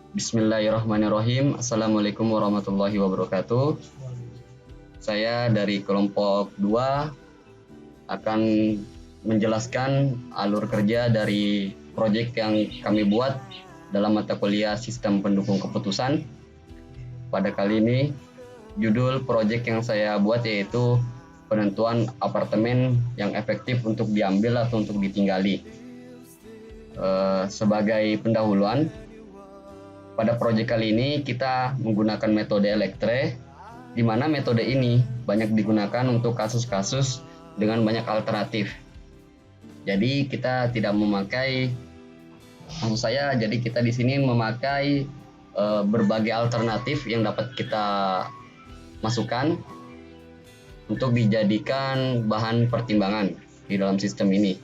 Bismillahirrahmanirrahim. Assalamualaikum warahmatullahi wabarakatuh. Saya dari kelompok 2 akan menjelaskan alur kerja dari proyek yang kami buat dalam mata kuliah Sistem Pendukung Keputusan. Pada kali ini, judul proyek yang saya buat yaitu penentuan apartemen yang efektif untuk diambil atau untuk ditinggali. Sebagai pendahuluan, pada proyek kali ini kita menggunakan metode elektre, di mana metode ini banyak digunakan untuk kasus-kasus dengan banyak alternatif. Jadi kita tidak memakai, jadi kita di sini memakai berbagai alternatif yang dapat kita masukkan untuk dijadikan bahan pertimbangan di dalam sistem ini.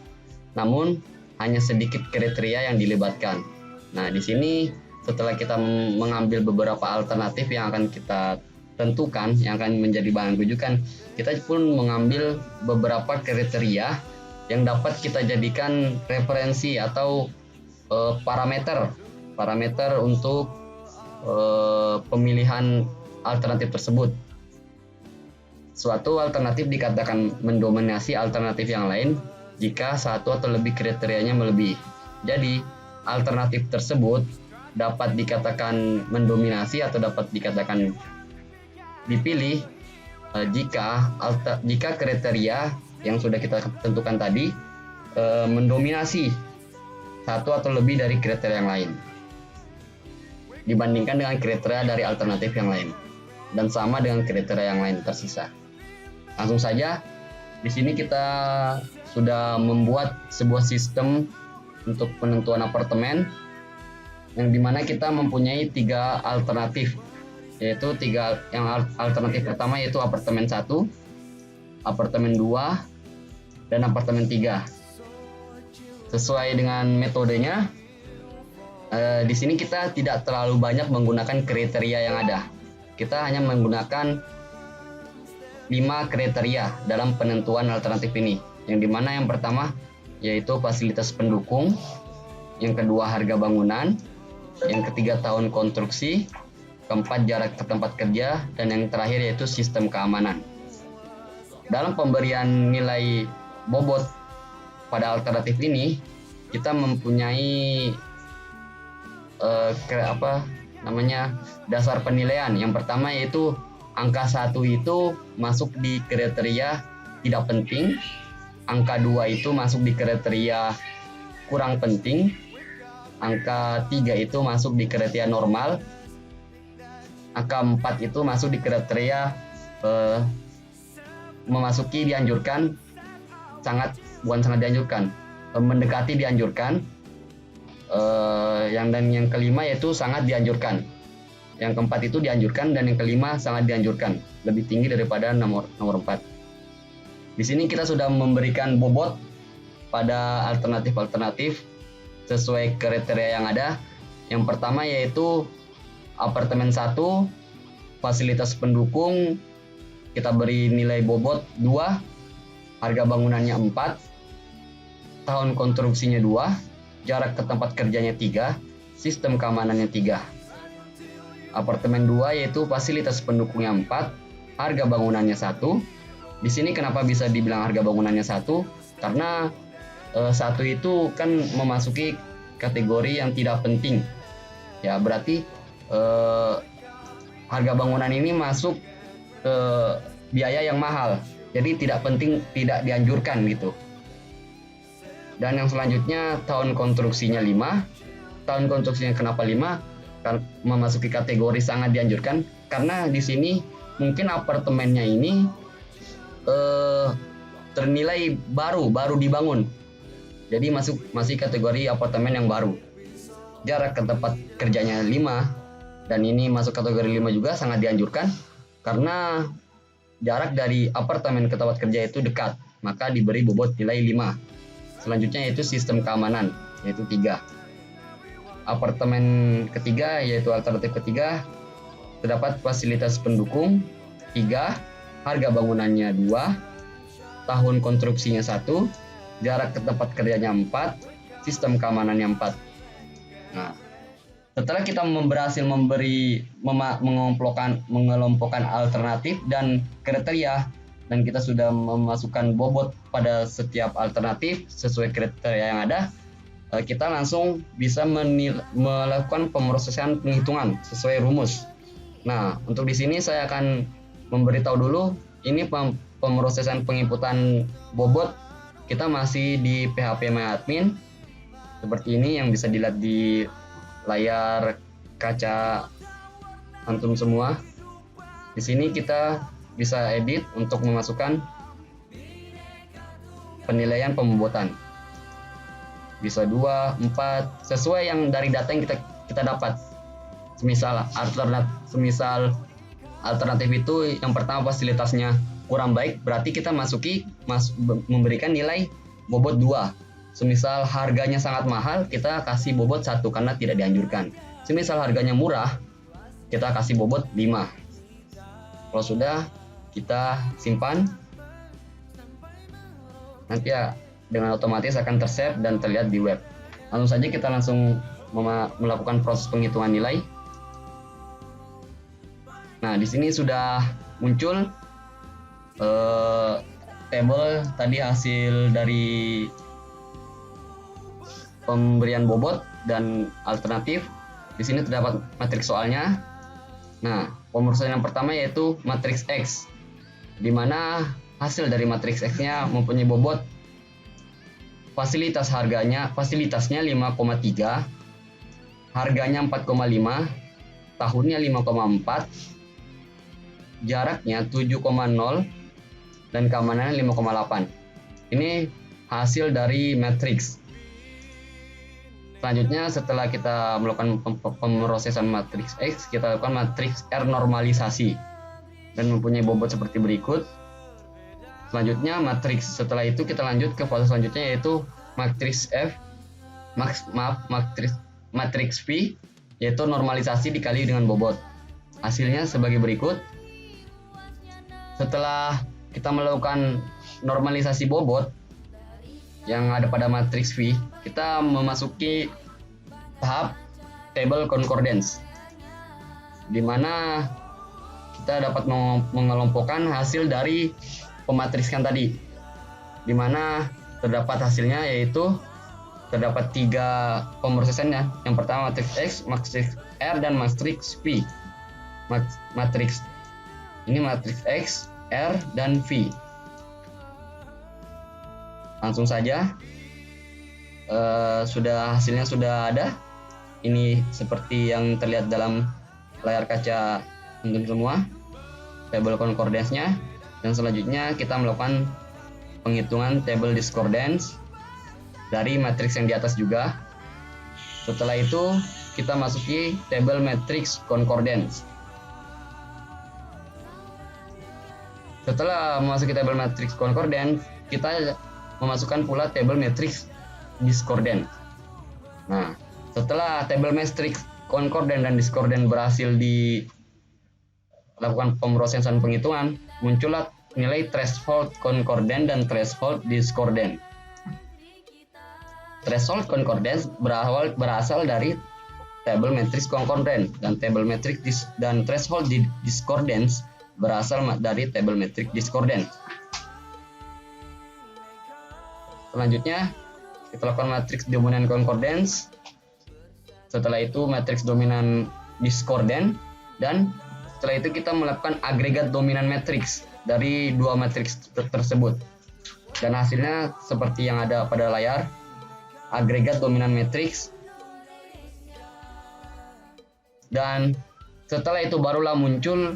Namun hanya sedikit kriteria yang dilibatkan. Nah, di sini setelah kita mengambil beberapa alternatif yang akan kita tentukan, yang akan menjadi bahan rujukan, kita pun mengambil beberapa kriteria yang dapat kita jadikan referensi atau parameter untuk pemilihan alternatif tersebut. Suatu alternatif dikatakan mendominasi alternatif yang lain jika satu atau lebih kriterianya melebihi. Jadi, alternatif tersebut dapat dikatakan mendominasi atau dapat dikatakan dipilih jika kriteria yang sudah kita tentukan tadi mendominasi satu atau lebih dari kriteria yang lain dibandingkan dengan kriteria dari alternatif yang lain dan sama dengan kriteria yang lain tersisa. Langsung saja, di sini kita sudah membuat sebuah sistem untuk penentuan apartemen yang dimana kita mempunyai 3 alternatif, yaitu alternatif pertama yaitu apartemen 1, apartemen 2, dan apartemen 3. Sesuai dengan metodenya, di sini kita tidak terlalu banyak menggunakan kriteria yang ada. Kita hanya menggunakan 5 kriteria dalam penentuan alternatif ini, yang dimana yang pertama yaitu fasilitas pendukung, yang kedua harga bangunan, yang ketiga tahun konstruksi, keempat jarak ke tempat kerja, dan yang terakhir yaitu sistem keamanan. Dalam pemberian nilai bobot pada alternatif ini, kita mempunyai dasar penilaian. Yang pertama yaitu angka 1 itu masuk di kriteria tidak penting, angka 2 itu masuk di kriteria kurang penting, angka 3 itu masuk di kriteria normal, angka 4 itu masuk di kriteria memasuki dianjurkan, mendekati dianjurkan, yang kelima yaitu sangat dianjurkan, yang keempat itu dianjurkan, dan yang kelima sangat dianjurkan, lebih tinggi daripada nomor 4. Di sini kita sudah memberikan bobot pada alternatif sesuai kriteria yang ada. Yang pertama yaitu apartemen 1, fasilitas pendukung, kita beri nilai bobot 2, harga bangunannya 4, tahun konstruksinya 2, jarak ke tempat kerjanya 3, sistem keamanannya 3. Apartemen 2 yaitu fasilitas pendukungnya 4, harga bangunannya 1. Di sini kenapa bisa dibilang harga bangunannya 1? Karena 1 itu kan memasuki kategori yang tidak penting. Ya, berarti harga bangunan ini masuk ke biaya yang mahal. Jadi tidak penting, tidak dianjurkan gitu. Dan yang selanjutnya tahun konstruksinya 5. Tahun konstruksinya kenapa 5? Kan memasuki kategori sangat dianjurkan karena di sini mungkin apartemennya ini ternilai baru dibangun. Jadi masih kategori apartemen yang baru. Jarak ke tempat kerjanya 5, dan ini masuk kategori 5 juga sangat dianjurkan karena jarak dari apartemen ke tempat kerja itu dekat, maka diberi bobot nilai 5. Selanjutnya yaitu sistem keamanan, yaitu 3. Apartemen ketiga yaitu alternatif ketiga, terdapat fasilitas pendukung 3, harga bangunannya 2, tahun konstruksinya 1, jarak ke tempat kerjanya 4, sistem keamanannya 4. Nah, Setelah kita berhasil mengelompokkan alternatif dan kriteria, dan kita sudah memasukkan bobot pada setiap alternatif sesuai kriteria yang ada, kita langsung bisa melakukan pemrosesan penghitungan sesuai rumus. Nah, untuk di sini saya akan memberitahu dulu ini pemrosesan penginputan bobot. Kita masih di PHP MyAdmin seperti ini yang bisa dilihat di layar kaca antum semua. Di sini kita bisa edit untuk memasukkan penilaian pembobotan. Bisa 2, 4 sesuai yang dari data yang kita dapat. Semisal alternatif itu yang pertama fasilitasnya kurang baik, berarti kita memberikan nilai bobot 2. Semisal harganya sangat mahal, kita kasih bobot 1 karena tidak dianjurkan. Semisal harganya murah, kita kasih bobot 5. Kalau sudah, kita simpan. Nanti ya dengan otomatis akan tersave dan terlihat di web. Langsung saja kita langsung melakukan proses penghitungan nilai. Nah, di sini sudah muncul table tadi hasil dari pemberian bobot dan alternatif. Di sini terdapat matriks soalnya. Nah, pemrosesan yang pertama yaitu matriks X, di mana hasil dari matriks X-nya mempunyai bobot fasilitasnya 5,3, harganya 4,5, tahunnya 5,4, jaraknya 7,0, dan keamanannya 5,8. Ini hasil dari matriks. Selanjutnya setelah kita melakukan pemrosesan matriks X, kita lakukan matriks R normalisasi dan mempunyai bobot seperti berikut. Selanjutnya setelah itu kita lanjut ke fase selanjutnya yaitu matriks matriks V, yaitu normalisasi dikali dengan bobot. Hasilnya sebagai berikut. Setelah kita melakukan normalisasi bobot yang ada pada matriks V, kita memasuki tahap table concordance, di mana kita dapat mengelompokkan hasil dari pematrikskan tadi, di mana terdapat hasilnya yaitu terdapat 3 pemrosesannya. Yang pertama matriks X, matriks R, dan matriks V. Matriks ini matriks X, R, dan V. Langsung saja hasilnya sudah ada. Ini seperti yang terlihat dalam layar kaca untuk semua table concordance-nya. Dan selanjutnya kita melakukan penghitungan table discordance dari matriks yang di atas juga. Setelah itu kita masuki table matrix concordance. Setelah memasuki table matrix concordance, kita memasukkan pula table matrix discordance. Nah, setelah table matrix concordance dan discordance berhasil dilakukan pemrosesan penghitungan, muncullah nilai threshold concordance dan threshold discordance. Threshold concordance berasal dari table matrix concordance, dan table matrix dan threshold discordance berasal dari table matrix discordance. Selanjutnya kita lakukan matriks dominan concordance. Setelah itu matriks dominan discordance, dan setelah itu kita melakukan agregat dominan matriks dari 2 matriks tersebut. Dan hasilnya seperti yang ada pada layar, agregat dominan matriks. Dan setelah itu barulah muncul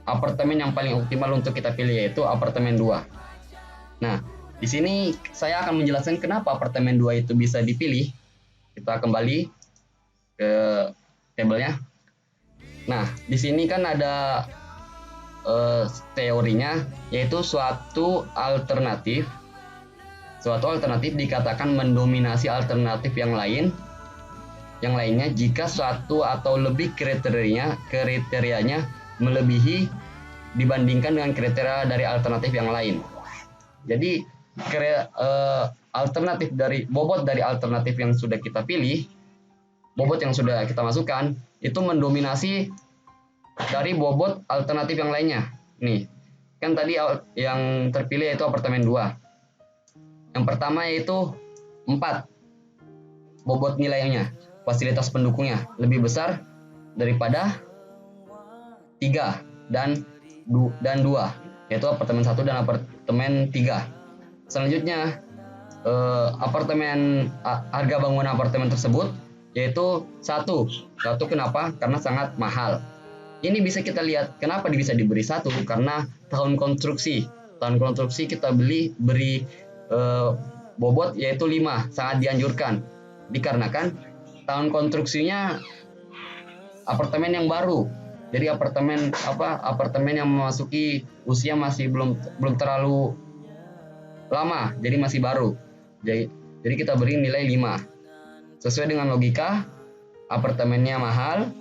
apartemen yang paling optimal untuk kita pilih, yaitu apartemen 2. Nah, di sini saya akan menjelaskan kenapa apartemen 2 itu bisa dipilih. Kita kembali ke tabelnya. Nah, di sini kan ada teorinya, yaitu suatu alternatif dikatakan mendominasi alternatif yang lainnya jika suatu atau lebih kriterianya melebihi dibandingkan dengan kriteria dari alternatif yang lain. Jadi alternatif dari bobot dari alternatif yang sudah kita pilih bobot yang sudah kita masukkan itu mendominasi dari bobot alternatif yang lainnya. Nih, kan tadi yang terpilih yaitu apartemen 2. Yang pertama yaitu 4. Bobot nilainya, fasilitas pendukungnya lebih besar daripada 3 dan 2, yaitu apartemen 1 dan apartemen 3. Selanjutnya harga bangunan apartemen tersebut yaitu 1. Kenapa? Karena sangat mahal. Ini bisa kita lihat kenapa bisa diberi 1, karena tahun konstruksi kita beri bobot yaitu 5, sangat dianjurkan dikarenakan tahun konstruksinya apartemen yang baru. Jadi apartemen yang memasuki usia masih belum terlalu lama, jadi masih baru. Jadi kita beri nilai 5. Sesuai dengan logika, apartemennya mahal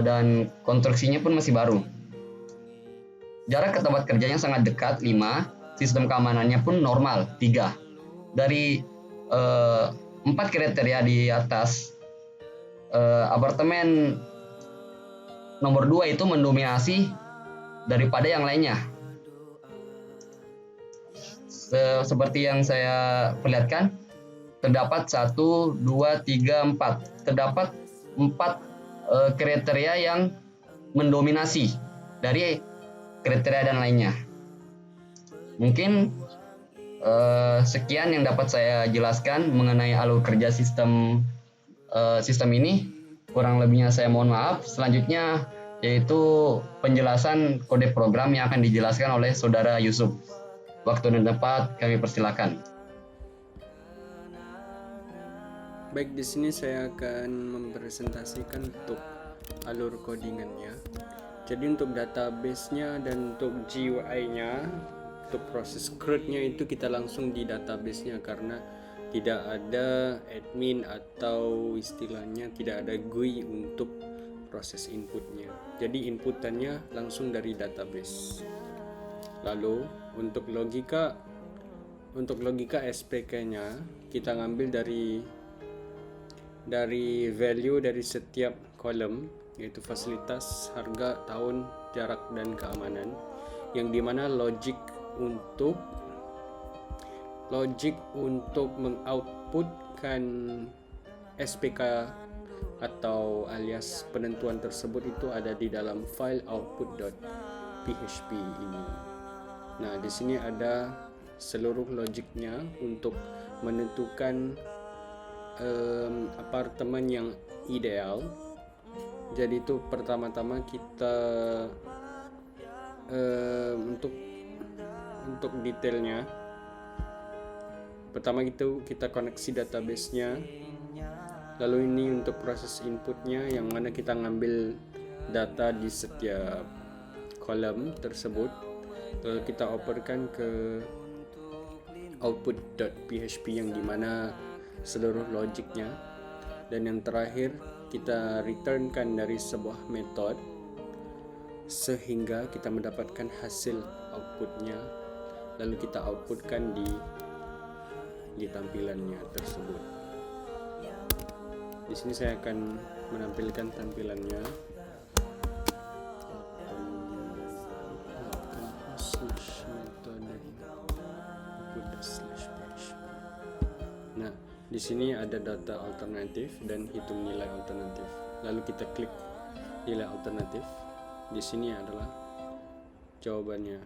dan konstruksinya pun masih baru. Jarak ke tempat kerjanya sangat dekat, 5. Sistem keamanannya pun normal, 3. Dari 4 kriteria di atas, apartemen nomor 2 itu mendominasi daripada yang lainnya. Seperti yang saya perlihatkan, terdapat 1, 2, 3, 4. Terdapat 4 kriteria yang mendominasi dari kriteria dan lainnya. Mungkin sekian yang dapat saya jelaskan mengenai alur kerja sistem ini. Kurang lebihnya saya mohon maaf. Selanjutnya yaitu penjelasan kode program yang akan dijelaskan oleh Saudara Yusuf. Waktu dan tempat kami persilakan. Baik, di sini saya akan mempresentasikan untuk alur codingannya. Jadi untuk database-nya dan untuk GUI-nya, untuk proses CRUD-nya itu kita langsung di database-nya karena tidak ada admin atau istilahnya tidak ada GUI untuk proses inputnya. Jadi inputannya langsung dari database. Lalu untuk logika SPK-nya kita ngambil dari value dari setiap kolom, yaitu fasilitas, harga, tahun, jarak, dan keamanan, yang dimana logik untuk mengoutputkan SPK atau alias penentuan tersebut itu ada di dalam file output.php ini. Nah, di sini ada seluruh logiknya untuk menentukan apartemen yang ideal. Jadi itu pertama-tama kita untuk detailnya, pertama itu kita koneksi database-nya. Lalu ini untuk proses inputnya, yang mana kita ngambil data di setiap kolom tersebut, lalu kita operkan ke output.php yang dimana seluruh logiknya, dan yang terakhir kita returnkan dari sebuah metode sehingga kita mendapatkan hasil outputnya, lalu kita outputkan di tampilannya tersebut. Di sini saya akan menampilkan tampilannya. Nah, di sini ada data alternatif dan hitung nilai alternatif. Lalu kita klik nilai alternatif. Di sini adalah jawabannya,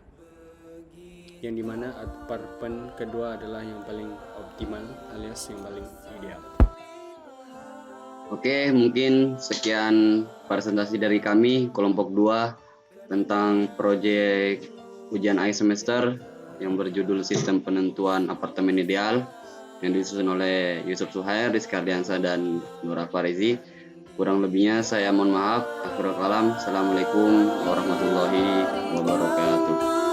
yang dimana apartemen kedua adalah yang paling optimal alias yang paling ideal. Oke, mungkin sekian presentasi dari kami kelompok 2 tentang proyek ujian akhir semester yang berjudul Sistem Penentuan Apartemen Ideal yang disusun oleh Yusuf Suhair, Rizky Ardiansa, dan Nur Farizi. Kurang lebihnya saya mohon maaf. Akhirul kalam. Assalamualaikum warahmatullahi wabarakatuh.